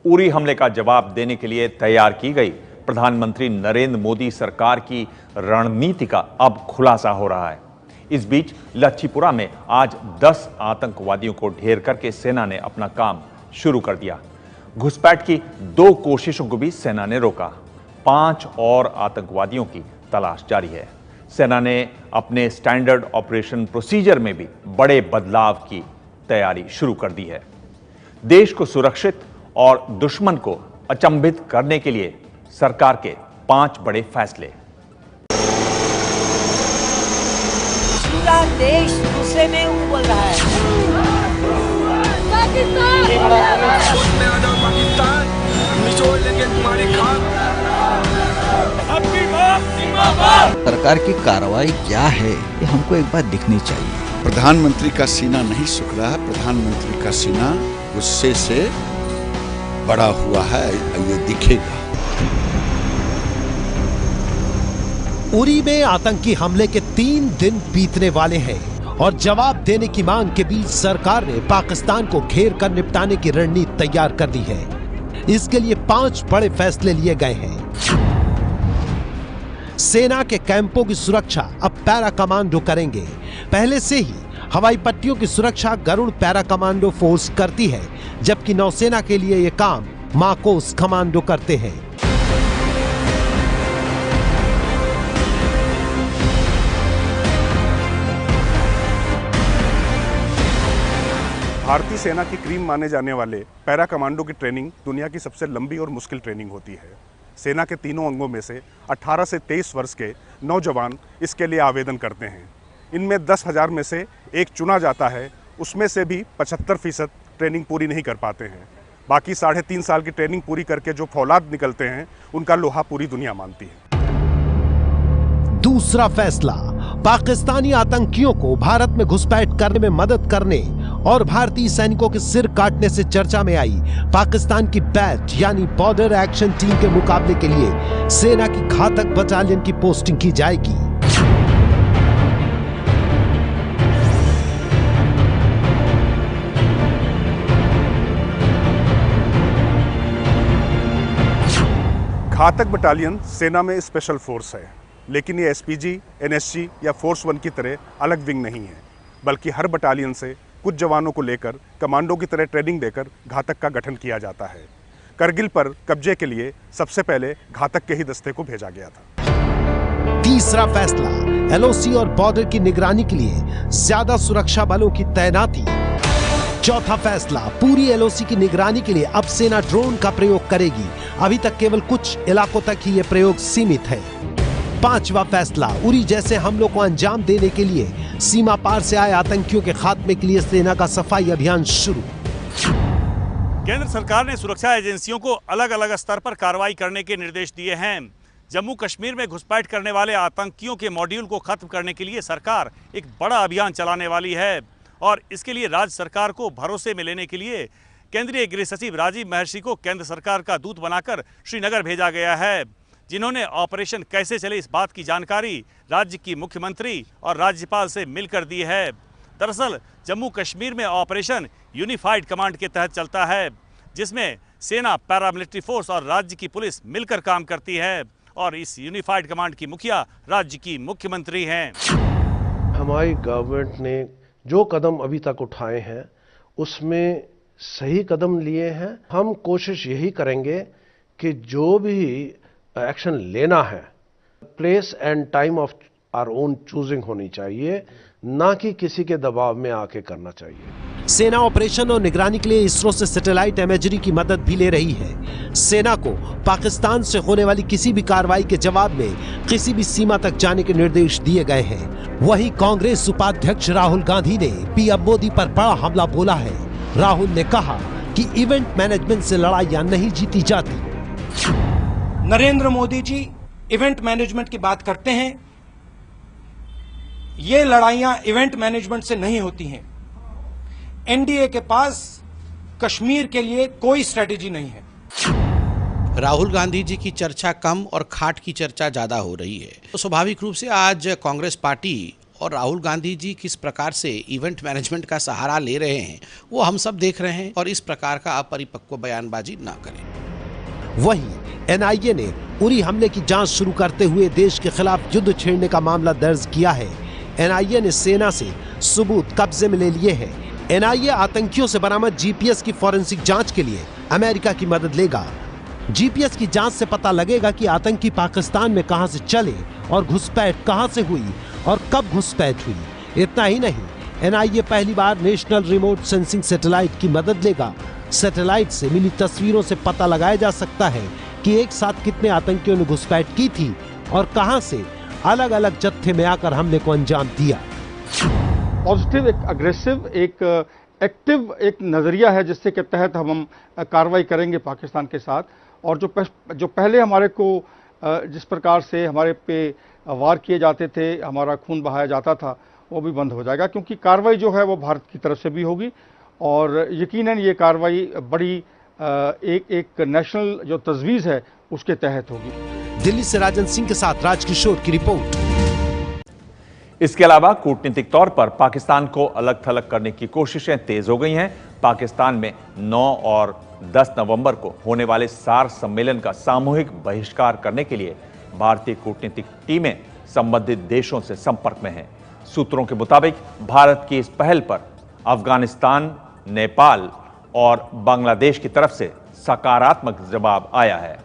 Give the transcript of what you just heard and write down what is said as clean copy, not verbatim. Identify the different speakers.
Speaker 1: उरी हमले का जवाब देने के लिए तैयार की गई प्रधानमंत्री नरेंद्र मोदी सरकार की रणनीति का अब खुलासा हो रहा है। इस बीच लच्छीपुरा में आज 10 आतंकवादियों को ढेर करके सेना ने अपना काम शुरू कर दिया। घुसपैठ की 2 कोशिशों को भी सेना ने रोका। 5 और आतंकवादियों की तलाश जारी है। सेना ने अपने स्टैंडर्ड ऑपरेशन प्रोसीजर में भी बड़े बदलाव की तैयारी शुरू कर दी है। देश को सुरक्षित और दुश्मन को अचंभित करने के लिए सरकार के 5 बड़े फैसले।
Speaker 2: पूरा देश गुस्से में उबल रहा है।
Speaker 3: पाकिस्तान निचोड़ लेंगे तुम्हारी खाक।
Speaker 4: सरकार की कार्रवाई क्या है ये हमको एक बार दिखनी चाहिए।
Speaker 5: प्रधानमंत्री का सीना नहीं सूख रहा है, प्रधानमंत्री का सीना गुस्से से बड़ा हुआ है, ये दिखेगा।
Speaker 6: उरी में आतंकी हमले के 3 दिन बीतने वाले हैं और जवाब देने की मांग के बीच सरकार ने पाकिस्तान को घेर कर निपटाने की रणनीति तैयार कर दी है। इसके लिए 5 बड़े फैसले लिए गए हैं। सेना के कैंपों की सुरक्षा अब पैरा कमांडो करेंगे। पहले से ही हवाई पट्टियों की सुरक्षा गरुड़ पैरा कमांडो फोर्स करती है, जबकि नौसेना के लिए यह काम माकोस कमांडो करते हैं।
Speaker 7: भारतीय सेना की क्रीम माने जाने वाले पैरा कमांडो की ट्रेनिंग दुनिया की सबसे लंबी और मुश्किल ट्रेनिंग होती है। सेना के तीनों अंगों में से 18 से 23 वर्ष के नौजवान इसके लिए आवेदन करते हैं। इनमें 10,000 में से एक चुना जाता है। उसमें से भी 75% ट्रेनिंग पूरी नहीं कर पाते हैं। बाकी 3.5 साल की ट्रेनिंग पूरी करके जो फौलाद निकलते हैं उनका लोहा पूरी दुनिया मानती है।
Speaker 6: दूसरा फैसला, पाकिस्तानी आतंकियों को भारत में घुसपैठ करने में मदद करने और भारतीय सैनिकों के सिर काटने से चर्चा में आई पाकिस्तान की बैट यानी बॉर्डर एक्शन टीम के मुकाबले के लिए सेना की घातक बटालियन की पोस्टिंग की जाएगी।
Speaker 7: घातक बटालियन सेना में स्पेशल फोर्स है, लेकिन ये एसपीजी, एनएसजी या फोर्स 1 की तरह अलग विंग नहीं है, बल्कि हर बटालियन से कुछ जवानों को लेकर कमांडो की तरह ट्रेनिंग देकर घातक का गठन किया जाता है। करगिल पर कब्जे के लिए सबसे पहले घातक के ही दस्ते को भेजा गया था।
Speaker 6: तीसरा फैसला, एलओसी और बॉर्डर की निगरानी के लिए ज्यादा सुरक्षा बलों की तैनाती। चौथा फैसला, पूरी एलओसी की निगरानी के लिए अब सेना ड्रोन का प्रयोग करेगी। अभी तक केवल कुछ इलाकों तक ही यह प्रयोग सीमित है। पांचवा फैसला, उरी जैसे हमलों को अंजाम देने के लिए सीमा पार से आए आतंकियों के खात्मे के लिए सेना का सफाई अभियान शुरू।
Speaker 8: केंद्र सरकार ने सुरक्षा एजेंसियों को अलग अलग स्तर पर कार्रवाई करने के निर्देश दिए हैं। जम्मू कश्मीर में घुसपैठ करने वाले आतंकियों के मॉड्यूल को खत्म करने के लिए सरकार एक बड़ा अभियान चलाने वाली है और इसके लिए राज्य सरकार को भरोसे में लेने के लिए केंद्रीय गृह सचिव राजीव महर्षि को केंद्र सरकार का दूत बनाकर श्रीनगर भेजा गया है, जिन्होंने ऑपरेशन कैसे चले इस बात की जानकारी राज्य की मुख्यमंत्री और राज्यपाल से मिलकर दी है। दरअसल जम्मू कश्मीर में ऑपरेशन यूनिफाइड कमांड के तहत चलता है, जिसमें सेना, पैरामिलिट्री फोर्स और राज्य की पुलिस मिलकर काम करती है और इस यूनिफाइड कमांड की मुखिया राज्य की मुख्यमंत्री हैं।
Speaker 9: हमारी गवर्नमेंट ने जो कदम अभी तक उठाए हैं उसमें सही कदम लिए हैं। हम कोशिश यही करेंगे कि जो भी एक्शन लेना है place and time of our own choosing होनी चाहिए, ना कि किसी के दबाव में आके करना चाहिए।
Speaker 6: सेना ऑपरेशन और निगरानी के लिए इसरो से सैटेलाइट इमेजरी की मदद भी ले रही है। सेना को पाकिस्तान से होने वाली किसी भी कार्रवाई के जवाब में किसी भी सीमा तक जाने के निर्देश दिए गए हैं। वहीं कांग्रेस उपाध्यक्ष राहुल गांधी ने पीएम मोदी पर बड़ा हमला बोला है। राहुल ने कहा कि इवेंट मैनेजमेंट से लड़ाइयां नहीं जीती जाती।
Speaker 10: नरेंद्र मोदी जी इवेंट मैनेजमेंट की बात करते हैं, ये लड़ाइयां इवेंट मैनेजमेंट से नहीं होती हैं। एनडीए के पास कश्मीर के लिए कोई स्ट्रेटेजी नहीं है।
Speaker 11: राहुल गांधी जी की चर्चा कम और खाट की चर्चा ज्यादा हो रही है, तो स्वाभाविक रूप से आज कांग्रेस पार्टी और राहुल गांधी जी किस प्रकार से इवेंट मैनेजमेंट का सहारा ले रहे हैं वो हम सब देख रहे हैं, और इस प्रकार का अपरिपक्व बयानबाजी ना करें।
Speaker 6: वहीं एनआईए ने उरी हमले की जांच शुरू करते हुए देश के खिलाफ युद्ध छेड़ने का मामला दर्ज किया है। एनआईए ने सेना से सबूत कब्जे में ले लिए हैं। एनआईए आतंकियों से बरामद जीपीएस की फॉरेंसिक जांच के लिए अमेरिका की मदद लेगा। जीपीएस की जांच से पता लगेगा कि आतंकी पाकिस्तान में कहां से चले और घुसपैठ कहां से हुई और कब घुसपैठ हुई। इतना ही नहीं, एनआईए पहली बार नेशनल रिमोट सेंसिंग सैटेलाइट की मदद लेगा। सैटेलाइट से मिली तस्वीरों से पता लगाया जा सकता है कि एक साथ कितने आतंकियों ने घुसपैठ की थी और कहां से अलग अलग जत्थे में आकर हमले को अंजाम दिया।
Speaker 12: पॉजिटिव, एक अग्रेसिव, एक एक्टिव एक नज़रिया है जिससे के तहत हम कार्रवाई करेंगे पाकिस्तान के साथ। और जो पहले हमारे को जिस प्रकार से हमारे पे वार किए जाते थे, हमारा खून बहाया जाता था, वो भी बंद हो जाएगा, क्योंकि कार्रवाई जो है वो भारत की तरफ से भी होगी और यकीनन ये कार्रवाई बड़ी एक नेशनल जो तजवीज़ है उसके तहत होगी।
Speaker 6: दिल्ली से राजन सिंह के साथ राजकिशोर की रिपोर्ट।
Speaker 1: इसके अलावा कूटनीतिक तौर पर पाकिस्तान को अलग थलग करने की कोशिशें तेज हो गई हैं। पाकिस्तान में 9 और 10 नवंबर को होने वाले सार्क सम्मेलन का सामूहिक बहिष्कार करने के लिए भारतीय कूटनीतिक टीमें संबंधित देशों से संपर्क में हैं। सूत्रों के मुताबिक भारत की इस पहल पर अफगानिस्तान, नेपाल और बांग्लादेश की तरफ से सकारात्मक जवाब आया है।